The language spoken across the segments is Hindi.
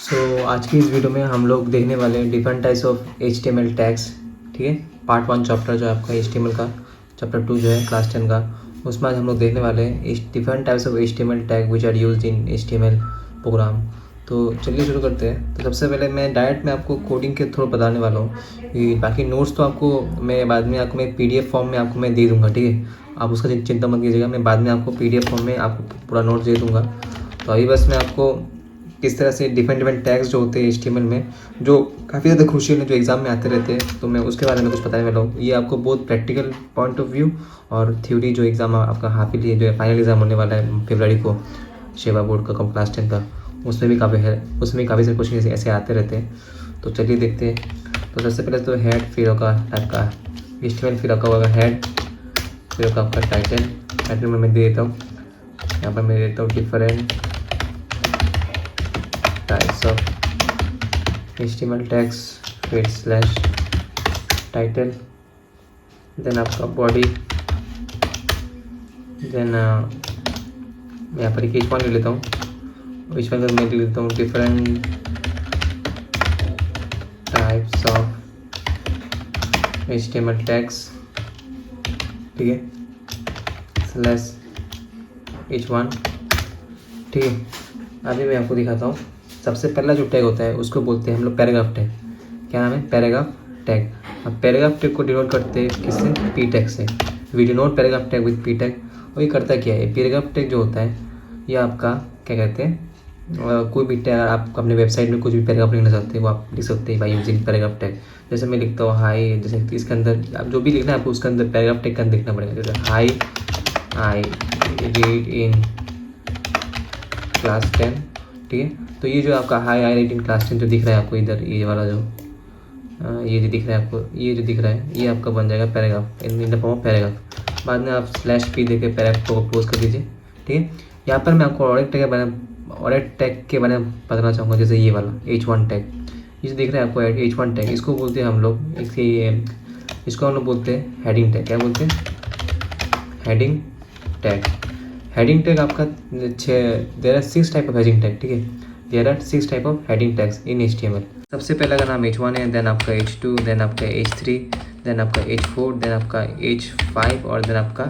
आज की इस वीडियो में हम लोग देखने वाले हैं different types of HTML tags. ठीक है, पार्ट 1 चैप्टर जो है आपका HTML का, चैप्टर 2 जो है क्लास 10 का, उसमें आज हम लोग देखने वाले हैं different types of HTML tag which are used in HTML program. तो चलिए शुरू करते हैं। तो सबसे पहले मैं डायरेक्ट में आपको कोडिंग के थ्रू बताने वाला हूँ कि बाकी नोट्स तो आपको मैं बाद में आपको मैं PDF फॉर्म में आपको मैं दे दूँगा। ठीक है, आप उसका चिंता मत कीजिएगा, मैं बाद में आपको PDF फॉर्म में आपको पूरा नोट्स दे दूँगा। तो अभी बस मैं आपको किस तरह से डिफरेंट टैग्स जो होते हैं HTML में, जो काफ़ी ज़्यादा क्रूशियल है, जो एग्ज़ाम में आते रहते हैं, तो मैं उसके बारे में कुछ बताने वाला हूँ। ये आपको बहुत प्रैक्टिकल पॉइंट ऑफ व्यू और थ्योरी जो एग्ज़ाम आपका हाफिली है, जो है फाइनल एग्ज़ाम होने वाला है फरवरी को, सेवा बोर्ड का क्लास 10 का, उसमें भी काफ़ी सारे क्वेश्चन ऐसे आते रहते हैं। तो चलिए देखते हैं। तो सबसे पहले तो हेड, फिर होगा टाइप का HTML, फिर आपका होगा हेड, फिर होगा आपका टाइटल में मैं दे देता हूँ, यहाँ पर मैं देता हूँ different types of HTML tags, फिर स्लैश टाइटल, देन आपका बॉडी, देन मैं यहाँ पर एक वन ले लेता हूँ, इस पर मैं ले लेता हूँ different types of HTML tags. ठीक है, स्लैश H1। ठीक है, अभी मैं आपको दिखाता हूँ। सबसे पहला जो टैग होता है उसको बोलते हैं हम लोग पैराग्राफ टैग। क्या नाम है? Paragraph tag. अब पैराग्राफ टैग को डिनोट करते हैं किससे? P टैग से। We denote paragraph tag with P tag. और ये करता क्या है? पैराग्राफ टैग जो होता है ये आपका क्या कहते हैं, कोई भी टैग आप अपने वेबसाइट में कुछ भी पैराग्राफ लिखना चाहते हैं वो आप लिख सकते हैं बाई यूजिंग पैराग्राफ टैग। जैसे मैं लिखता हूँ हाई, जैसे इसके अंदर आप जो भी लिखना है आपको उसके अंदर पैराग्राफ टैग का लिखना पड़ेगा। जैसे high I read in class 10। ठीक है, तो ये जो आपका high I read in class 10 जो दिख रहा है आपको इधर, ये वाला जो ये जो दिख रहा है आपको, ये जो दिख रहा है ये आपका बन जाएगा paragraph, in the form of paragraph. बाद में आप /p देके पैराग्राफ को क्लोज कर दीजिए। ठीक है, यहाँ पर मैं आपको और एक टैग के बारे में बताना चाहूँगा। जैसे ये वाला H1 टैग, ये जो दिख रहा है आपको H1 टैग, इसको बोलते हैं हम लोग इसको हम लोग बोलते हैं हेडिंग टैग। क्या बोलते हैं? Heading tag. हेडिंग टैग आपका there are 6 type of heading tag. ठीक है, there are 6 type of heading tags in HTML। सबसे पहला का नाम H1 है, देन आपका H2, देन आपका H3, देन आपका H4, देन आपका H5 और देन आपका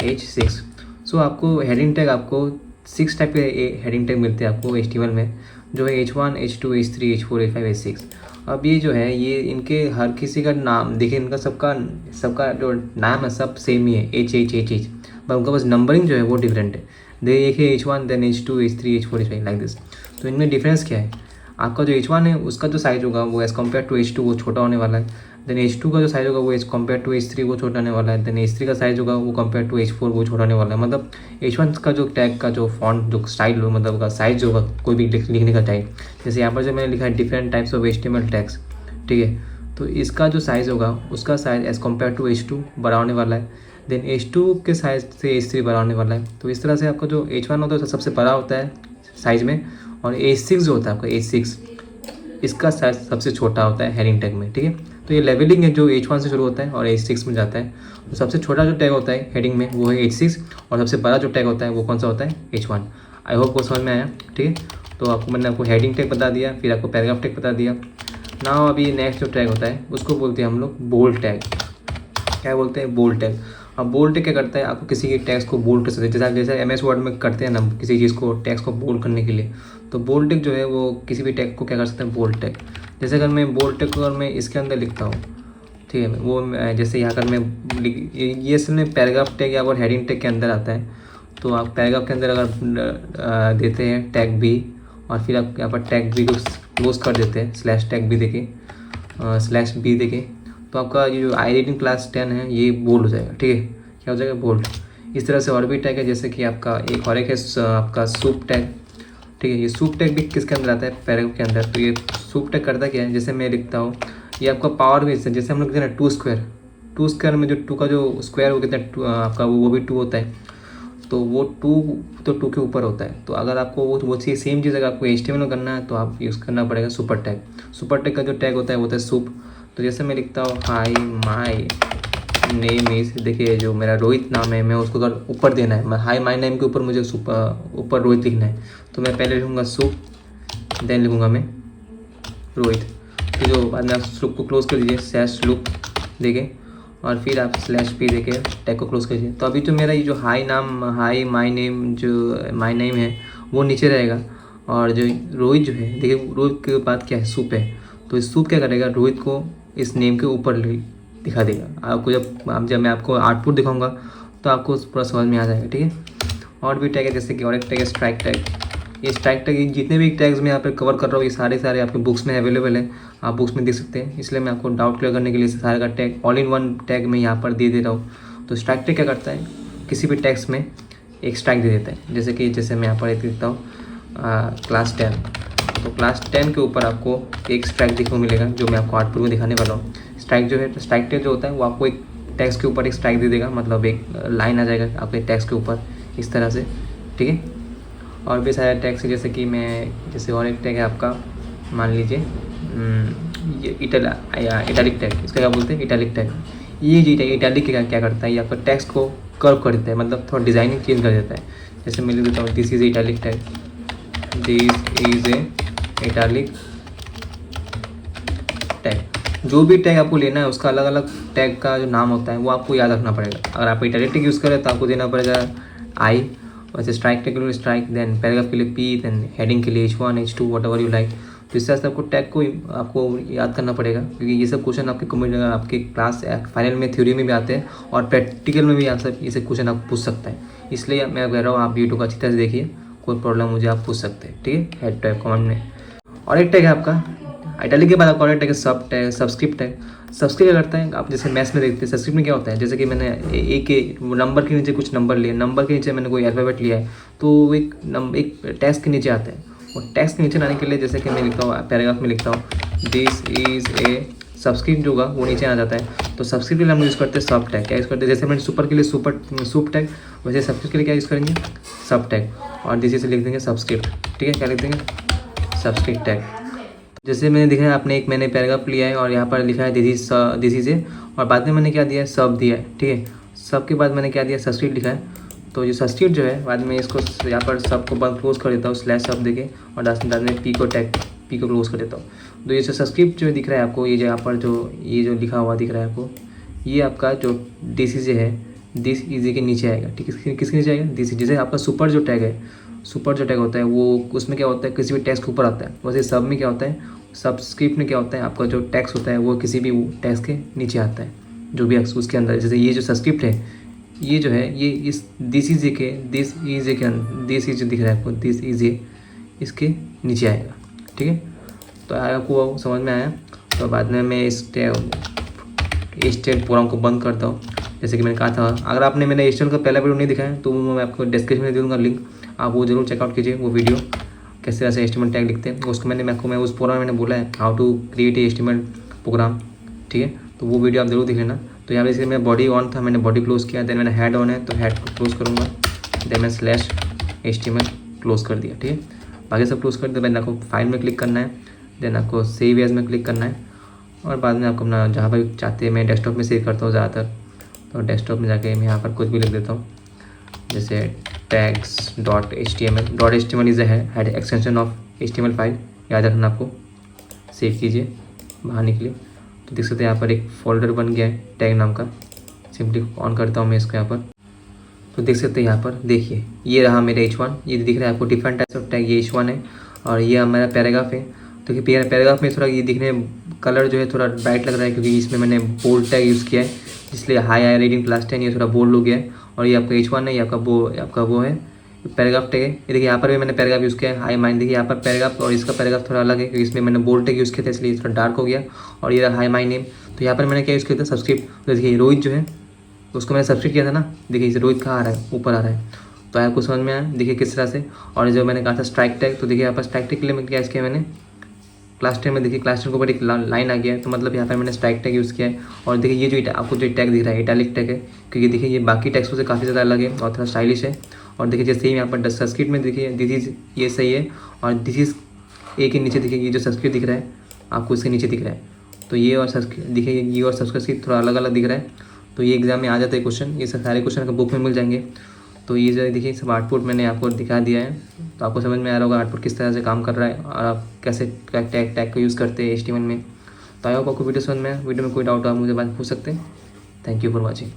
H6। सो आपको हेडिंग टैग आपको 6 टाइप के हेडिंग टैग मिलते हैं आपको HTML में, जो है H1, H2, H3, H4, H5, H6। अब ये जो है ये इनके हर किसी का नाम देखिए, इनका सबका जो नाम है सब सेम ही है, H, पर उनका बस नंबरिंग जो है वो डिफरेंट है। एक है H1, then H2, H3, H4, H5 like this. तो इनमें डिफरेंस क्या है? आपका जो H1 है उसका जो साइज होगा वो एज़ कम्पेयर टू H2 वो छोटा होने वाला है। देन H2 का जो साइज होगा वो एज़ कम्पेयर टू H3 वो छोटा होने वाला है। देन H3 का साइज होगा वो कम्पेयर टू H4 वो छोटा होने वाला है। मतलब H1 का जो टैग का जो फॉन्ट जो स्टाइल हो, मतलब का साइज होगा कोई भी लिखने का टाइप, जैसे यहाँ पर जो मैंने लिखा है different types of HTML tags. ठीक है, तो इसका जो साइज़ होगा उसका size as compare to H2 बड़ा होने वाला है। देन H2 के साइज से H3 बड़ा होने वाला है। तो इस तरह से आपका जो H1 होता है सबसे बड़ा होता है साइज में, और H6 जो होता है आपका H6 इसका साइज सबसे छोटा होता है हेडिंग टैग में। ठीक है, तो ये लेवलिंग है जो H1 से शुरू होता है और H6 में जाता है। तो सबसे छोटा जो टैग होता है हेडिंग में वो है H6, और सबसे बड़ा जो टैग होता है वो कौन सा होता है? H1। आई होप वो समझ में आया। ठीक है, तो मैंने आपको हेडिंग टैग बता दिया, फिर आपको पैराग्राफ टैग बता दिया। नाउ अभी नेक्स्ट जो टैग होता है उसको बोलते हैं हम लोग बोल्ड टैग। क्या बोलते हैं? Bold tag. अब बोल्ड टैग क्या करता है? आपको किसी के टैग्स को बोल्ड कर सकते हैं, जैसे MS वर्ड में करते हैं ना किसी चीज़ को टैग्स को बोल्ड करने के लिए। तो बोल्ड टैग जो है वो किसी भी टैग को क्या कर सकते हैं? Bold tag. जैसे अगर मैं बोल्ड टैग को अगर मैं इसके अंदर लिखता हूँ, ठीक है, वो जैसे यहाँ पर मैं ये असल में पैराग्राफ टैग या और हेडिंग टैग के अंदर आता है। तो आप पैराग्राफ के अंदर अगर देते हैं टैग भी, और फिर आप यहाँ पर टैग भी को क्लोज कर देते हैं /टैग भी देके /b देके, तो आपका ये जो आई रीडिंग क्लास 10 है ये बोल्ड हो जाएगा। ठीक है, क्या हो जाएगा? बोल्ड। इस तरह से और भी टैग है, जैसे कि आपका एक और एक है आपका सूप टैग। ठीक है, ये सूप टैग भी किसके अंदर आता है? पैराग्राफ के अंदर। तो ये सूप टैग करता क्या है? जैसे मैं लिखता हूँ, ये आपका पावर बेस है। जैसे हम लोग कहते हैं ना 2 स्क्वायर में जो 2 का जो स्क्वायर वो कितना आपका वो भी 2 होता है। तो वो 2 के ऊपर होता है। तो अगर आपको वो चीज़ सेम चीज़ अगर आपको HTML में करना है तो आप यूज़ करना पड़ेगा सुपर टैग। सुपर टैग का जो टैग होता है वो होता है सूप। तो जैसे मैं लिखता हूँ हाई माई नेम इज़, देखिए जो मेरा रोहित नाम है, मैं उसको अगर ऊपर देना है, हाई माई नेम के ऊपर मुझे ऊपर रोहित लिखना है, तो मैं पहले लिखूँगा सूप, देन लिखूँगा मैं रोहित। फिर जो बाद में आप लूप को क्लोज कर दीजिए, स्लैश लूप देके, और फिर आप स्लैश पी देके टैग को क्लोज करिए। तो अभी तो मेरा ये जो हाई माई नेम है वो नीचे रहेगा, और जो रोहित जो है, देखिए रोहित के बाद क्या है, सूप है, तो इस सूप क्या करेगा, रोहित को इस नेम के ऊपर दिखा देगा। आपको जब मैं आपको आउटपुट दिखाऊंगा तो आपको पूरा समझ में आ जाएगा, ठीक है। और भी टैग है, जैसे कि और एक टैग है स्ट्राइक टैग। ये स्ट्राइक टैग, जितने भी टैग्स मैं यहाँ पे कवर कर रहा हूँ ये सारे आपके बुक्स में अवेलेबल है, आप बुक्स में देख सकते हैं। इसलिए मैं आपको डाउट क्लियर करने के लिए सारे का tag all in one tag मैं यहाँ पर दे रहा हूँ। तो स्ट्राइक टैग क्या करता है, किसी भी टैग्स में एक स्ट्राइक दे देता है। जैसे मैं यहाँ पर एक देखता हूँ क्लास 10, तो क्लास 10 के ऊपर आपको एक स्ट्राइक देखने को मिलेगा, जो मैं आपको आउटपुट में दिखाने वाला हूँ। स्ट्राइक जो है, स्ट्राइक टैग जो होता है वो आपको एक टैक्स के ऊपर एक स्ट्राइक दे देगा, मतलब एक लाइन आ जाएगा आपके टैक्स के ऊपर इस तरह से, ठीक है। और भी सारे टैग्स है, जैसे और एक टैग है आपका, मान लीजिए ये इटैलिक टैग, इसका क्या बोलते हैं, इटैलिक टैग। ये जो इटैलिक क्या करता है, ये आपका टैक्स को कर्व कर देता है, मतलब थोड़ा डिज़ाइनिंग चेंज कर देता है। जैसे मैं लिख देता हूँ this is italic tag, this is a italic tag. जो भी टैग आपको लेना है उसका अलग अलग टैग का जो नाम होता है वो आपको याद रखना पड़ेगा। अगर आप इटैलिक टैग यूज़ करें तो आपको देना पड़ेगा आई, वैसे स्ट्राइक टैग के लिए स्ट्राइक, देन पैराग्राफ के लिए पी, देन हेडिंग के लिए H1 H2 what ever you like. तो इस तरह से आपको टैग को आपको याद करना पड़ेगा, क्योंकि ये सब क्वेश्चन आपके क्लास फाइनल में थ्योरी में भी आते हैं और प्रैक्टिकल में भी ये सब क्वेश्चन आप पूछ सकता है। इसलिए मैं कह रहा हूँ आप वीडियो को अच्छी तरह से देखिए, कोई प्रॉब्लम मुझे आप पूछ सकते हैं, ठीक है, हेड टैग कमेंट में। और एक टैग है आपका इटैलिक के बाद आपका और एक टैग है सब टैग, सबस्क्रिप्ट टैग। सबस्क्रिप्ट क्या करता है, आप जैसे मैथ्स में देखते हैं सबस्क्रिप्ट में क्या होता है, जैसे कि मैंने एक नंबर के नीचे कुछ नंबर लिए, नंबर के नीचे मैंने कोई अल्फ़ाबेट लिया है, तो एक टैक्स के नीचे आता है। और टैक्स के नीचे लाने के लिए जैसे कि मैं लिखता हूँ पैराग्राफ में लिखता हूँ दिस इज़ ए सबस्क्रिप्ट, जो होगा वो नीचे आ जाता है। तो सबस्क्रिप्ट के लिए हम यूज़ करते हैं सब टैग। क्या यूज़ करते हैं, जैसे मैंने सुपर के लिए सूप टैग, वैसे सबस्क्रिप्ट के लिए क्या यूज़ करेंगे, सब टैग। और दिस से लिख देंगे सबस्क्रिप्ट, ठीक है, क्या लिख देंगे, सबस्क्रिप्ट टैग। जैसे मैंने देखा है आपने मैंने पैराग्राफ लिया है और यहाँ पर लिखा है दिस इज़ ए, और बाद में मैंने क्या दिया है, सब दिया है, ठीक है। सब के बाद मैंने क्या दिया, सबस्क्रिप्ट लिखा है। तो जो सबस्क्रिप्ट जो है बाद में इसको यहाँ पर सब को बंद क्लोज कर देता हूँ स्लैश सब देके, और बाद में पी को क्लोज कर देता हूँ। तो ये जो सबस्क्रिप्ट जो दिख रहा है आपको, ये जो यहाँ पर ये जो लिखा हुआ दिख रहा है आपको, ये आपका जो दिस इज़ है, दिस इज़ के नीचे आएगा, ठीक है। किसके नीचे आएगा, दिस इज़। जैसे आपका सुपर जो टैग है, सुपर जो टैग होता है वो उसमें क्या होता है, किसी भी टैक्स के ऊपर आता है। वैसे सब में क्या होता है, सबस्क्रिप्ट में क्या होता है, आपका जो टैक्स होता है वो किसी भी टैक्स के नीचे आता है, जो भी उसके अंदर। जैसे ये जो सबस्क्रिप्ट है, ये जो है ये इस दिस इज़ के अंदर, दिस इज़ दिख रहा है आपको, दिस इज़ इसके नीचे आएगा, ठीक है। तो आपको समझ में आया। तो बाद में मैं इस टैग प्रोग्राम को बंद करता हूँ। जैसे कि मैंने कहा था, अगर आपने मैंने HTML का पहला वीडियो नहीं दिखाया तो मैं आपको डिस्क्रिप्शन में दे दूँगा लिंक, आप वो जरूर चेकआउट कीजिए वो वीडियो, कैसे ऐसे HTML टैग लिखते हैं। उसको मैं उस प्रोग्राम में मैंने बोला है how to create a HTML program, ठीक है। तो वो वीडियो आप जरूर देख लेना। तो यहाँ पे इसलिए मेरा बॉडी ऑन था, मैंने बॉडी क्लोज किया, देन मैंने हेड ऑन है तो हेड को क्लोज करूँगा, देन मैं स्लैश HTML क्लोज कर दिया, ठीक है। बाकी सब क्लोज कर दिया। देन आपको फाइल में क्लिक करना है, देन आपको सेव एज में क्लिक करना है, और बाद में आपको अपना जहाँ पर चाहते हैं, मैं डेस्कटॉप में सेव करता हूँ ज़्यादातर, तो डेस्कटॉप में जाके मैं यहाँ पर कुछ भी लिख देता हूँ, जैसे tags.html is head extension of HTML file, याद रखना आपको। सेव कीजिए, बाहर निकलिए, तो देख सकते हैं यहाँ पर एक फोल्डर बन गया है टैग नाम का। सिंपली ऑन करता हूँ मैं इसको यहाँ पर, तो देख सकते हैं यहाँ पर देखिए ये रहा मेरा H1, ये दिख रहा है आपको डिफरेंट टाइप्स ऑफ टैग, ये H1 है और ये मेरा पैराग्राफ है। तो कि पैराग्राफ में थोड़ा ये दिखने कलर जो है थोड़ा ब्राइट लग रहा है, क्योंकि इसमें मैंने बोल्ड टैग यूज़ किया है, इसलिए हाई रेटिंग क्लास 10 ये थोड़ा बोल्ड हो गया है। और ये आपका H1 है, ये आपका वो है पैराग्राफ टैग है। ये देखिए यहाँ पर भी मैंने पैराग्राफ यूज़ किया है, हाई माइन। देखिए यहाँ पर पैराग्राफ और इसका पैराग्राफ थोड़ा अलग है, क्योंकि इसमें मैंने बोल्ड टैग यूज़ किया था इसलिए थोड़ा डार्क हो गया। और ये हाई माई नेम, तो यहाँ पर मैंने क्या यूज़ किया था, सबस्क्रिप्ट। तो देखिए रोहित जो है उसको मैंने सबस्क्रिप्ट किया था ना, देखिए इसे रोहित कहाँ आ रहा है, ऊपर आ रहा है। तो आपको समझ में आया, देखिए किस तरह से। और जो मैंने कहा था स्ट्राइक टैग, तो देखिए यहाँ पर स्ट्राइक टैग के लिए मैं क्या किया मैंने क्लास 10 में, देखिए क्लास 10 के ऊपर एक लाइन आ गया है, तो मतलब यहाँ पर मैंने स्ट्राइक टैग यूज़ किया है। और देखिए ये जो आपको जो टैग दिख रहा है इटैलिक टैग है, क्योंकि देखिए ये बाकी टैग्सों से काफ़ी ज़्यादा अलग है और थोड़ा स्टाइलिश है। और देखिए जैसे ही यहाँ पर सबस्क्रिप्ट में देखिए दिस इज़ ये सही है, और दिस इज़ ए के नीचे देखिए ये जो सबस्क्रिप्ट दिख रहा है आपको इसके नीचे दिख रहा है, तो ये और देखिए ये और सबस्क्रिप्ट थोड़ा अलग अलग दिख रहा है। तो ये एग्जाम में आ जाता है क्वेश्चन, ये सारे क्वेश्चन का बुक में मिल जाएंगे। तो ये जो देखिए सब आउटपुट मैंने आपको दिखा दिया है। तो आपको समझ में आ रहा होगा आउटपुट किस तरह से काम कर रहा है और आप कैसे टैग को यूज़ करते हैं HTML में। तो आई होप आपको वीडियो समझ में, वीडियो में कोई डाउट हो आप मुझे बात पूछ सकते हैं। Thank you for watching.